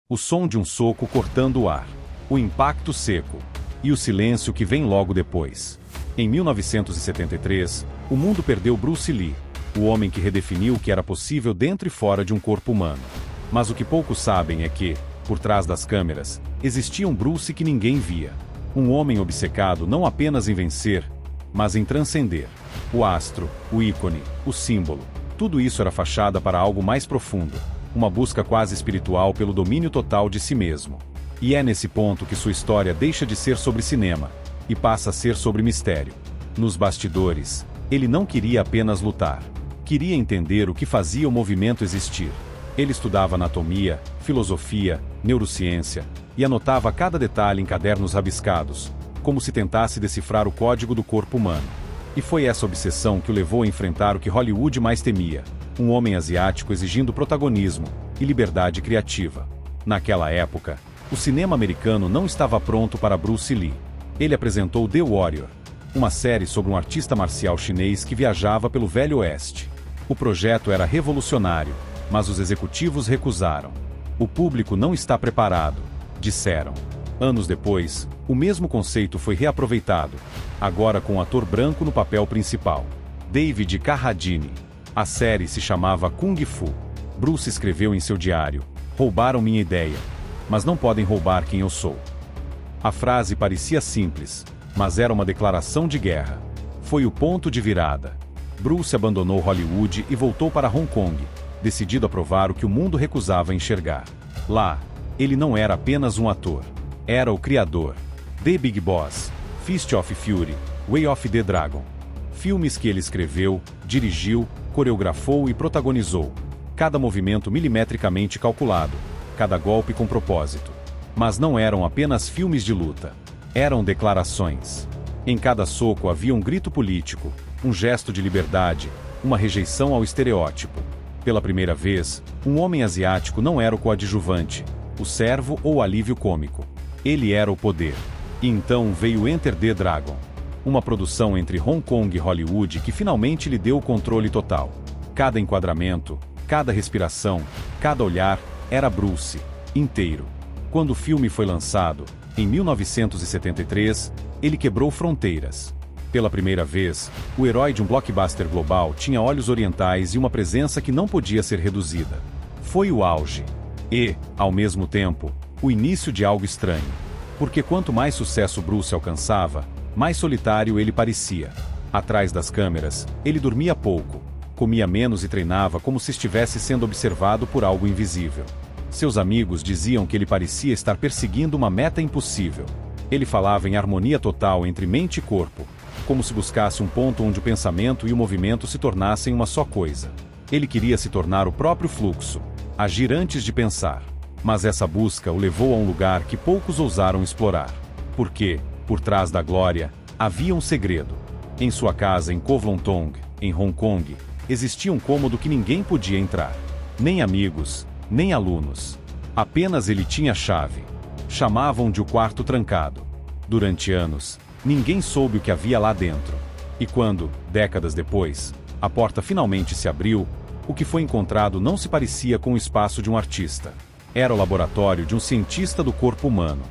O som de um soco cortando o ar. O impacto seco. E o silêncio que vem logo depois. Em 1973, o mundo perdeu Bruce Lee, o homem que redefiniu o que era possível dentro e fora de um corpo humano. Mas o que poucos sabem é que, por trás das câmeras, existia um Bruce que ninguém via. Um homem obcecado não apenas em vencer, mas em transcender. O astro, o ícone, o símbolo. Tudo isso era fachada para algo mais profundo. Uma busca quase espiritual pelo domínio total de si mesmo. E é nesse ponto que sua história deixa de ser sobre cinema e passa a ser sobre mistério. Nos bastidores, ele não queria apenas lutar. Queria entender o que fazia o movimento existir. Ele estudava anatomia, filosofia, neurociência e anotava cada detalhe em cadernos rabiscados, como se tentasse decifrar o código do corpo humano. E foi essa obsessão que o levou a enfrentar o que Hollywood mais temia: um homem asiático exigindo protagonismo e liberdade criativa. Naquela época, o cinema americano não estava pronto para Bruce Lee. Ele apresentou The Warrior, uma série sobre um artista marcial chinês que viajava pelo Velho Oeste. O projeto era revolucionário, mas os executivos recusaram. O público não está preparado, disseram. Anos depois, o mesmo conceito foi reaproveitado, agora com um ator branco no papel principal, David Carradine. A série se chamava Kung Fu. Bruce escreveu em seu diário: "Roubaram minha ideia, mas não podem roubar quem eu sou." A frase parecia simples, mas era uma declaração de guerra. Foi o ponto de virada. Bruce abandonou Hollywood e voltou para Hong Kong, decidido a provar o que o mundo recusava enxergar. Lá, ele não era apenas um ator. Era o criador. The Big Boss, Fist of Fury, Way of the Dragon. Filmes que ele escreveu, dirigiu, coreografou e protagonizou. Cada movimento milimetricamente calculado, cada golpe com propósito. Mas não eram apenas filmes de luta. Eram declarações. Em cada soco havia um grito político, um gesto de liberdade, uma rejeição ao estereótipo. Pela primeira vez, um homem asiático não era o coadjuvante, o servo ou o alívio cômico. Ele era o poder. E então veio Enter the Dragon. Uma produção entre Hong Kong e Hollywood que finalmente lhe deu o controle total. Cada enquadramento, cada respiração, cada olhar, era Bruce, inteiro. Quando o filme foi lançado, em 1973, ele quebrou fronteiras. Pela primeira vez, o herói de um blockbuster global tinha olhos orientais e uma presença que não podia ser reduzida. Foi o auge. E, ao mesmo tempo, o início de algo estranho. Porque quanto mais sucesso Bruce alcançava, mais solitário ele parecia. Atrás das câmeras, ele dormia pouco, comia menos e treinava como se estivesse sendo observado por algo invisível. Seus amigos diziam que ele parecia estar perseguindo uma meta impossível. Ele falava em harmonia total entre mente e corpo, como se buscasse um ponto onde o pensamento e o movimento se tornassem uma só coisa. Ele queria se tornar o próprio fluxo, agir antes de pensar. Mas essa busca o levou a um lugar que poucos ousaram explorar. Porque, por trás da glória, havia um segredo. Em sua casa em Kowloon Tong, em Hong Kong, existia um cômodo que ninguém podia entrar. Nem amigos, nem alunos. Apenas ele tinha a chave. Chamavam de o quarto trancado. Durante anos, ninguém soube o que havia lá dentro. E quando, décadas depois, a porta finalmente se abriu, o que foi encontrado não se parecia com o espaço de um artista. Era o laboratório de um cientista do corpo humano.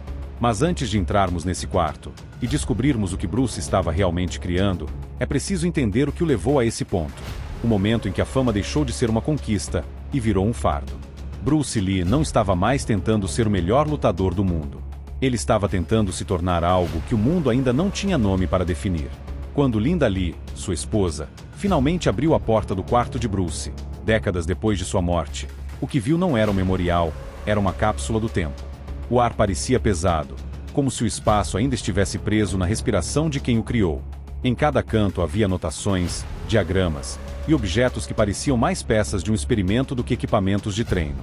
Mas antes de entrarmos nesse quarto e descobrirmos o que Bruce estava realmente criando, é preciso entender o que o levou a esse ponto. O momento em que a fama deixou de ser uma conquista e virou um fardo. Bruce Lee não estava mais tentando ser o melhor lutador do mundo. Ele estava tentando se tornar algo que o mundo ainda não tinha nome para definir. Quando Linda Lee, sua esposa, finalmente abriu a porta do quarto de Bruce, décadas depois de sua morte, o que viu não era um memorial, era uma cápsula do tempo. O ar parecia pesado, como se o espaço ainda estivesse preso na respiração de quem o criou. Em cada canto havia anotações, diagramas e objetos que pareciam mais peças de um experimento do que equipamentos de treino.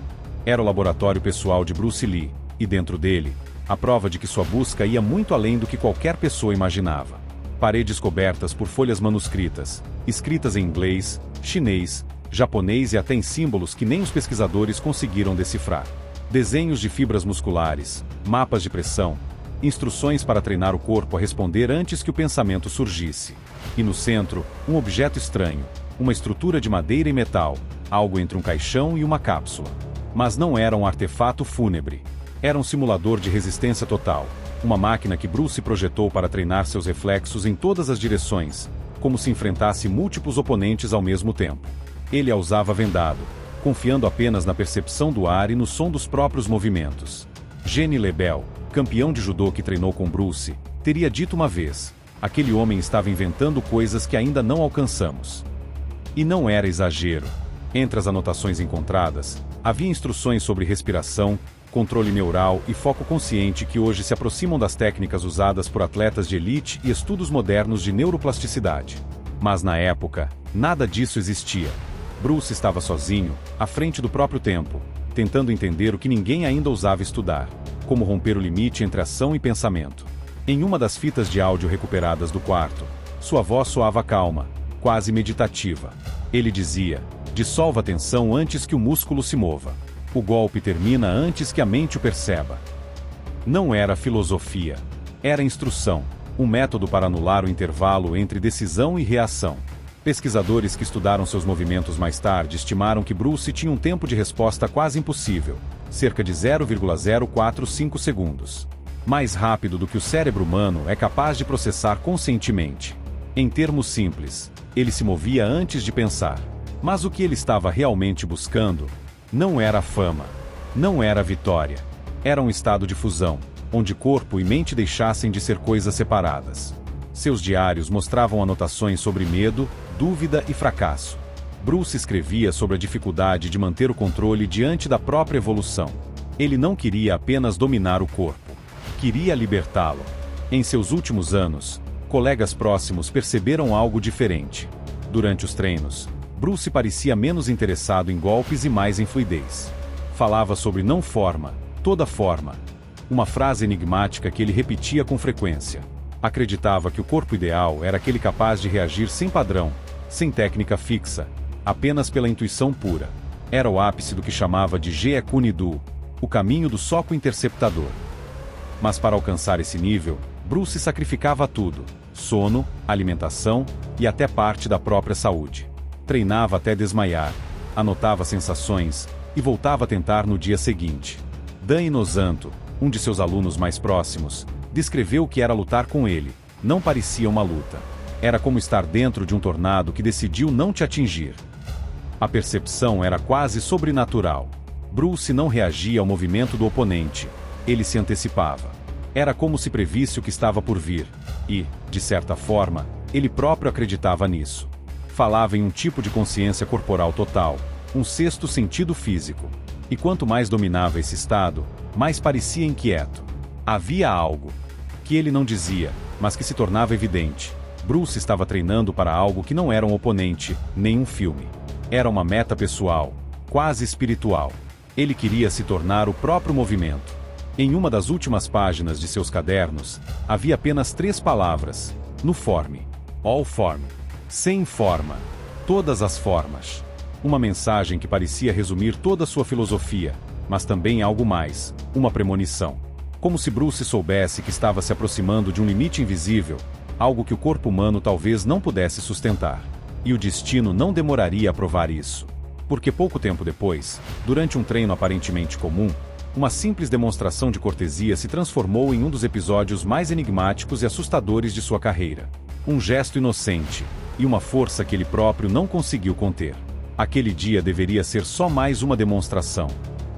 Era o laboratório pessoal de Bruce Lee, e dentro dele, a prova de que sua busca ia muito além do que qualquer pessoa imaginava. Paredes cobertas por folhas manuscritas, escritas em inglês, chinês, japonês e até em símbolos que nem os pesquisadores conseguiram decifrar. Desenhos de fibras musculares, mapas de pressão, instruções para treinar o corpo a responder antes que o pensamento surgisse. E no centro, um objeto estranho, uma estrutura de madeira e metal, algo entre um caixão e uma cápsula. Mas não era um artefato fúnebre. Era um simulador de resistência total. Uma máquina que Bruce projetou para treinar seus reflexos em todas as direções, como se enfrentasse múltiplos oponentes ao mesmo tempo. Ele a usava vendado, confiando apenas na percepção do ar e no som dos próprios movimentos. Gene Lebel, campeão de judô que treinou com Bruce, teria dito uma vez: aquele homem estava inventando coisas que ainda não alcançamos. E não era exagero. Entre as anotações encontradas, havia instruções sobre respiração, controle neural e foco consciente que hoje se aproximam das técnicas usadas por atletas de elite e estudos modernos de neuroplasticidade. Mas na época, nada disso existia. Bruce estava sozinho, à frente do próprio tempo, tentando entender o que ninguém ainda ousava estudar: como romper o limite entre ação e pensamento. Em uma das fitas de áudio recuperadas do quarto, sua voz soava calma, quase meditativa. Ele dizia: dissolva a tensão antes que o músculo se mova. O golpe termina antes que a mente o perceba. Não era filosofia. Era instrução, um método para anular o intervalo entre decisão e reação. Pesquisadores que estudaram seus movimentos mais tarde estimaram que Bruce tinha um tempo de resposta quase impossível, cerca de 0,045 segundos. Mais rápido do que o cérebro humano é capaz de processar conscientemente. Em termos simples, ele se movia antes de pensar. Mas o que ele estava realmente buscando não era a fama, não era a vitória. Era um estado de fusão, onde corpo e mente deixassem de ser coisas separadas. Seus diários mostravam anotações sobre medo, dúvida e fracasso. Bruce escrevia sobre a dificuldade de manter o controle diante da própria evolução. Ele não queria apenas dominar o corpo. Queria libertá-lo. Em seus últimos anos, colegas próximos perceberam algo diferente. Durante os treinos, Bruce parecia menos interessado em golpes e mais em fluidez. Falava sobre não forma, toda forma. Uma frase enigmática que ele repetia com frequência. Acreditava que o corpo ideal era aquele capaz de reagir sem padrão, sem técnica fixa, apenas pela intuição pura. Era o ápice do que chamava de Jeet Kune Do, o caminho do soco interceptador. Mas para alcançar esse nível, Bruce sacrificava tudo: sono, alimentação e até parte da própria saúde. Treinava até desmaiar, anotava sensações e voltava a tentar no dia seguinte. Dan Inosanto, um de seus alunos mais próximos, descreveu o que era lutar com ele. Não parecia uma luta. Era como estar dentro de um tornado que decidiu não te atingir. A percepção era quase sobrenatural. Bruce não reagia ao movimento do oponente. Ele se antecipava. Era como se previsse o que estava por vir. E, de certa forma, ele próprio acreditava nisso. Falava em um tipo de consciência corporal total, um sexto sentido físico. E quanto mais dominava esse estado, mais parecia inquieto. Havia algo que ele não dizia, mas que se tornava evidente. Bruce estava treinando para algo que não era um oponente, nem um filme. Era uma meta pessoal, quase espiritual. Ele queria se tornar o próprio movimento. Em uma das últimas páginas de seus cadernos, havia apenas 3 palavras: no forme. All form. Sem forma. Todas as formas. Uma mensagem que parecia resumir toda a sua filosofia, mas também algo mais: uma premonição. Como se Bruce soubesse que estava se aproximando de um limite invisível, algo que o corpo humano talvez não pudesse sustentar. E o destino não demoraria a provar isso. Porque pouco tempo depois, durante um treino aparentemente comum, uma simples demonstração de cortesia se transformou em um dos episódios mais enigmáticos e assustadores de sua carreira. Um gesto inocente, e uma força que ele próprio não conseguiu conter. Aquele dia deveria ser só mais uma demonstração.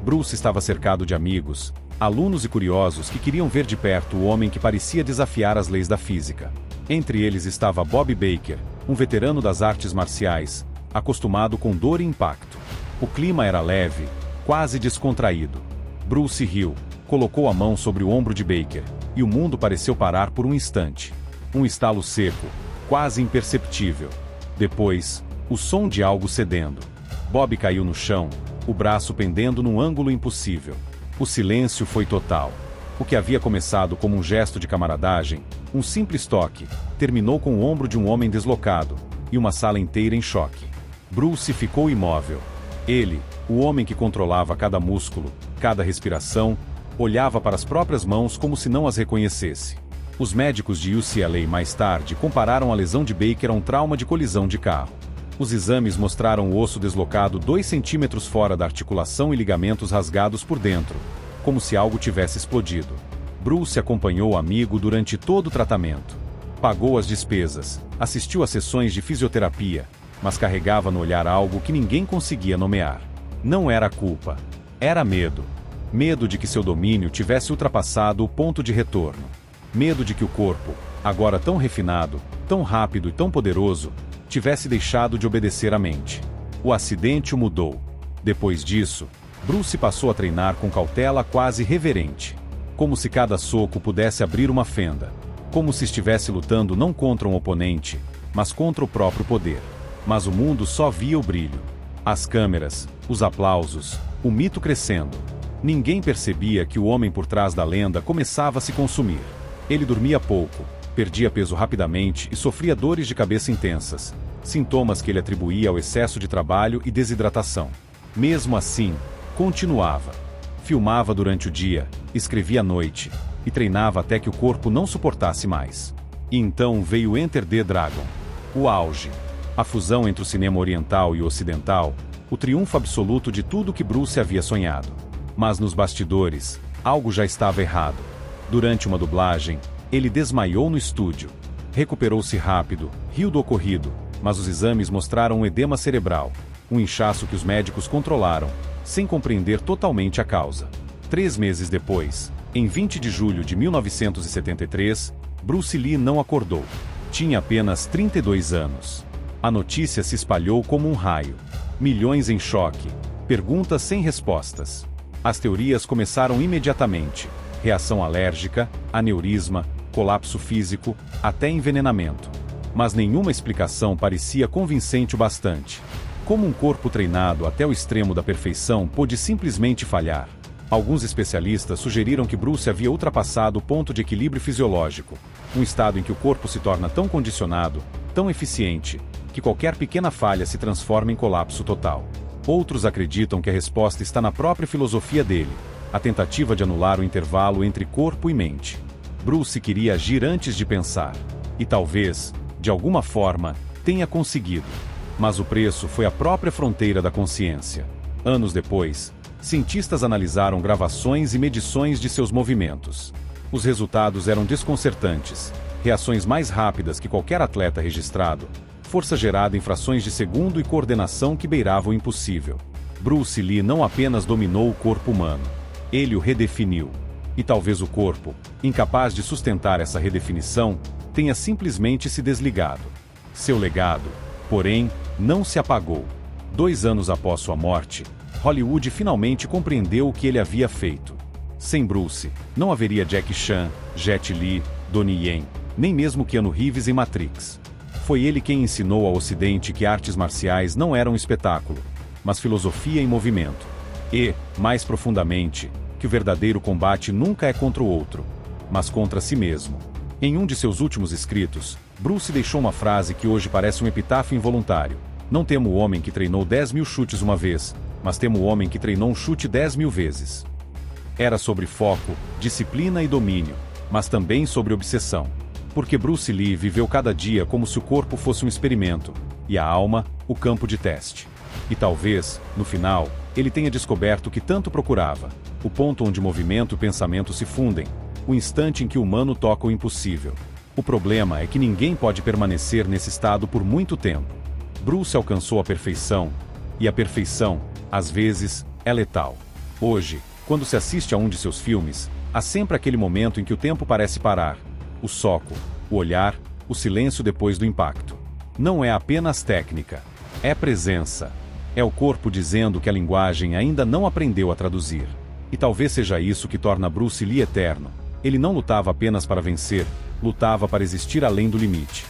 Bruce estava cercado de amigos, alunos e curiosos que queriam ver de perto o homem que parecia desafiar as leis da física. Entre eles estava Bob Baker, um veterano das artes marciais, acostumado com dor e impacto. O clima era leve, quase descontraído. Bruce riu, colocou a mão sobre o ombro de Baker, e o mundo pareceu parar por um instante. Um estalo seco, quase imperceptível. Depois, o som de algo cedendo. Bob caiu no chão, o braço pendendo num ângulo impossível. O silêncio foi total. O que havia começado como um gesto de camaradagem, um simples toque, terminou com o ombro de um homem deslocado, e uma sala inteira em choque. Bruce ficou imóvel. Ele, o homem que controlava cada músculo, cada respiração, olhava para as próprias mãos como se não as reconhecesse. Os médicos de UCLA mais tarde compararam a lesão de Baker a um trauma de colisão de carro. Os exames mostraram o osso deslocado 2 centímetros fora da articulação e ligamentos rasgados por dentro, como se algo tivesse explodido. Bruce acompanhou o amigo durante todo o tratamento. Pagou as despesas, assistiu a sessões de fisioterapia, mas carregava no olhar algo que ninguém conseguia nomear. Não era culpa. Era medo. Medo de que seu domínio tivesse ultrapassado o ponto de retorno. Medo de que o corpo, agora tão refinado, tão rápido e tão poderoso, tivesse deixado de obedecer à mente. O acidente o mudou. Depois disso, Bruce passou a treinar com cautela quase reverente. Como se cada soco pudesse abrir uma fenda. Como se estivesse lutando não contra um oponente, mas contra o próprio poder. Mas o mundo só via o brilho. As câmeras, os aplausos, o mito crescendo. Ninguém percebia que o homem por trás da lenda começava a se consumir. Ele dormia pouco, perdia peso rapidamente e sofria dores de cabeça intensas, sintomas que ele atribuía ao excesso de trabalho e desidratação. Mesmo assim, continuava. Filmava durante o dia, escrevia à noite, e treinava até que o corpo não suportasse mais. E então veio Enter the Dragon. O auge. A fusão entre o cinema oriental e o ocidental, o triunfo absoluto de tudo que Bruce havia sonhado. Mas nos bastidores, algo já estava errado. Durante uma dublagem, ele desmaiou no estúdio. Recuperou-se rápido, riu do ocorrido, mas os exames mostraram um edema cerebral, um inchaço que os médicos controlaram, sem compreender totalmente a causa. 3 meses depois, em 20 de julho de 1973, Bruce Lee não acordou. Tinha apenas 32 anos. A notícia se espalhou como um raio. Milhões em choque. Perguntas sem respostas. As teorias começaram imediatamente. Reação alérgica, aneurisma, colapso físico, até envenenamento. Mas nenhuma explicação parecia convincente o bastante. Como um corpo treinado até o extremo da perfeição pôde simplesmente falhar? Alguns especialistas sugeriram que Bruce havia ultrapassado o ponto de equilíbrio fisiológico, um estado em que o corpo se torna tão condicionado, tão eficiente, que qualquer pequena falha se transforma em colapso total. Outros acreditam que a resposta está na própria filosofia dele, a tentativa de anular o intervalo entre corpo e mente. Bruce queria agir antes de pensar, e talvez, de alguma forma, tenha conseguido. Mas o preço foi a própria fronteira da consciência. Anos depois, cientistas analisaram gravações e medições de seus movimentos. Os resultados eram desconcertantes. Reações mais rápidas que qualquer atleta registrado, força gerada em frações de segundo e coordenação que beiravam o impossível. Bruce Lee não apenas dominou o corpo humano, ele o redefiniu. E talvez o corpo, incapaz de sustentar essa redefinição, tenha simplesmente se desligado. Seu legado, porém, não se apagou. 2 anos após sua morte, Hollywood finalmente compreendeu o que ele havia feito. Sem Bruce, não haveria Jackie Chan, Jet Li, Donnie Yen, nem mesmo Keanu Reeves em Matrix. Foi ele quem ensinou ao Ocidente que artes marciais não eram espetáculo, mas filosofia em movimento. E, mais profundamente, que o verdadeiro combate nunca é contra o outro, mas contra si mesmo. Em um de seus últimos escritos, Bruce deixou uma frase que hoje parece um epitáfio involuntário. Não temo o homem que treinou 10.000 chutes uma vez, mas temo o homem que treinou um chute 10.000 vezes. Era sobre foco, disciplina e domínio, mas também sobre obsessão. Porque Bruce Lee viveu cada dia como se o corpo fosse um experimento, e a alma, o campo de teste. E talvez, no final, ele tenha descoberto o que tanto procurava, o ponto onde movimento e pensamento se fundem, o instante em que o humano toca o impossível. O problema é que ninguém pode permanecer nesse estado por muito tempo. Bruce alcançou a perfeição, e a perfeição, às vezes, é letal. Hoje, quando se assiste a um de seus filmes, há sempre aquele momento em que o tempo parece parar. O soco, o olhar, o silêncio depois do impacto. Não é apenas técnica, é presença. É o corpo dizendo que a linguagem ainda não aprendeu a traduzir. E talvez seja isso que torna Bruce Lee eterno. Ele não lutava apenas para vencer, lutava para existir além do limite.